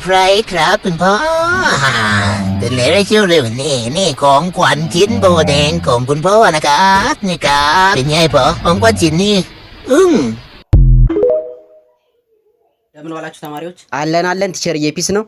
ไพรครับคุณพ่อเป็นเลไรเชียวเลยนี่ของขวัญชิ้นโบแดงของคุณพ่อนะครับนี่ครับเป็นไงพ่อของขวัญชิ้นนี่ለምን ዋላችሁ ተማሪዎች? አለን ቲቸርዬ ፒስ ነው።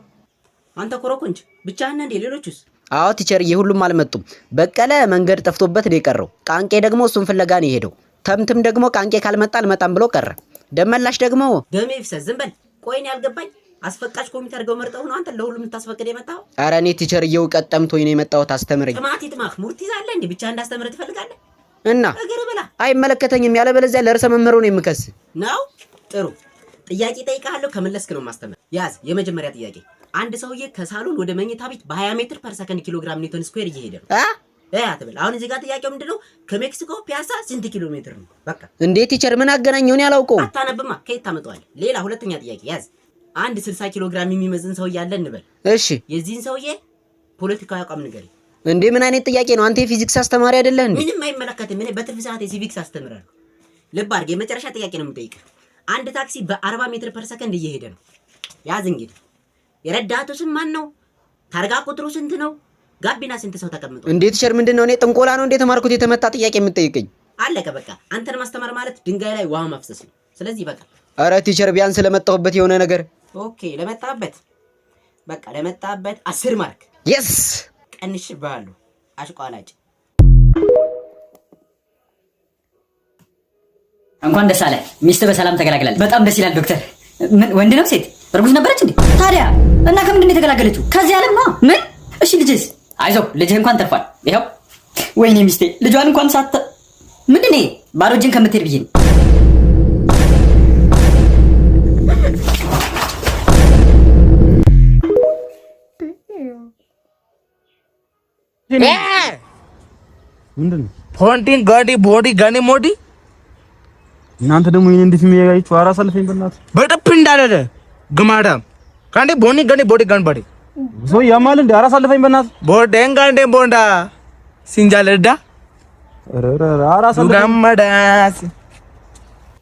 አንተ ኮረኮንች ብቻህን እንዴ? ሌሎቹስ? አዎ ቲቸርዬ ሁሉም አልመጡም። በቀለ መንገድ ጠፍቶበት ነው የቀረው። ቃንቄ ደግሞ እሱን ፍለጋ ነው የሄደው። ተምትም ደግሞ ቃንቄ ካልመጣ አልመጣም ብሎ ቀረ። ደመላሽ ደግሞ ደሜ ይፍሰስ። ዝም በል። ቆይን ያልገባኝ አስፈቃጅ ኮሚቴ አድርገው መርጠው ነው አንተ ለሁሉም ታስፈቅድ የመጣው? ኧረ እኔ ቲቸርዬው ቀጠምቶኝ ነው የመጣሁት። አስተምረኝ። ጥማት ይጥማህ ሙርት ይዛለህ እንዴ? ብቻ እንዳስተምር ትፈልጋለህ? እና እግር ብላ አይመለከተኝም። ያለበለዚያ ለርዕሰ መምህሩ ነው የምከስ ነው። ጥሩ ጥያቄ ጠይቃለሁ። ከመለስክ ነው ማስተምር። ያዝ። የመጀመሪያ ጥያቄ አንድ ሰውዬ ከሳሎን ወደ መኝታ ቤት በ20 ሜትር ፐር ሰከንድ ኪሎግራም ኒውተን ስኩዌር እየሄደ ነው። አትበል። አሁን እዚህ ጋር ጥያቄው ምንድነው? ከሜክሲኮ ፒያሳ ስንት ኪሎ ሜትር ነው? በቃ እንዴት ቲቸር ምን አገናኘው? እኔ አላውቀውም። አታነብማ። ከየት ታመጣዋለህ? ሌላ ሁለተኛ ጥያቄ ያዝ። አንድ 60 ኪሎ ግራም የሚመዝን ሰውዬ አለ እንበል። እሺ የዚህን ሰውዬ ፖለቲካዊ አቋም ንገረኝ። እንዴ ምን አይነት ጥያቄ ነው? አንተ የፊዚክስ አስተማሪ አይደለህ እንዴ? ምንም አይመለከትም። እኔ በትርፍ ሰዓት የሲቪክስ አስተምራለሁ። ልብ አድርግ። የመጨረሻ ጥያቄ ነው የምጠይቅህ። አንድ ታክሲ በ40 ሜትር ፐር ሰከንድ እየሄደ ነው። ያዝ እንግዲህ። የረዳቱ ስም ማን ነው? ታርጋ ቁጥሩ ስንት ነው? ጋቢና ስንት ሰው ተቀምጧል? እንዴ ቲቸር ምንድነው? እኔ ጥንቆላ ነው እንዴ ተማርኩት? የተመታ ጥያቄ የምትጠይቀኝ? አለቀ በቃ። አንተን ማስተማር ማለት ድንጋይ ላይ ውሃ ማፍሰስ ነው። ስለዚህ በቃ። አረ ቲቸር ቢያንስ ለመጣሁበት የሆነ ነገር። ኦኬ ለመጣበት በቃ ለመጣበት 10 ማርክ የስ ቀንሽ ባሉ አሽቋላጭ። እንኳን ደስ አለ። ሚስት በሰላም ተገላግላለች። በጣም ደስ ይላል ዶክተር። ምን ወንድ ነው ሴት? እርጉዝ ነበረች እንዴ? ታዲያ እና ከምንድን ነው የተገላገለችው? ከዚህ ዓለም ነው። ምን? እሺ ልጅስ? አይዞህ ልጅህ እንኳን ተርፏል። ይኸው። ወይኔ ሚስቴ ልጇን እንኳን ሳተ ምንድን ነው ባዶ እጅን ከምትሄድ ብዬ ነው። ምንድነው? ፎንቲን ጋዲ ቦዲ ጋኒ ሞዲ እናንተ ደግሞ ይሄን እንዴት የሚያያችሁ? ኧረ አሳልፈኝ በእናትህ። በጥፍ እንዳለ ግማዳም ካንዲ ቦኒ ጋኒ ቦዲ ጋን ባዲ ሶ ያማል እንዴ? ኧረ አሳልፈኝ በእናትህ። ቦዴን ጋንዴ ቦንዳ ሲንጃለዳ ኧረ አሳልፈኝ ጋማዳስ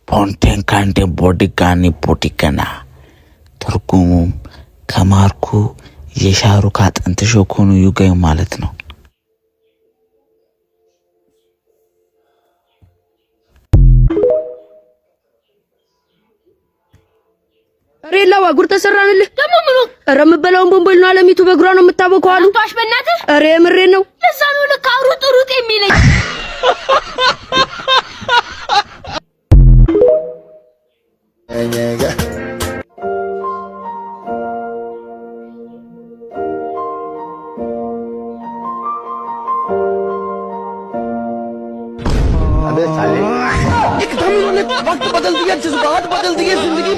ፎንቲን ካንዲ ቦዲ ጋኒ ቦዲ ጋና ትርጉሙም ከማርኩ የሻሩ ካጥንት ሾኮኑ ዩጋይ ማለት ነው። ሬላ ዋጉር ተሰራንልህ ደግሞ ምኑ? ኧረ የምበላውን ቦምቦል ነው አለሚቱ በእግሯ ነው የምታቦከው አሉ። ታሽ በእናትህ። ኧረ የምሬን ነው። ለዛ ነው ለካ ሩጥ የሚለኝ። अबे साले एकदम इन्होंने वक्त बदल दिया, जज्बात बदल दिए, जिंदगी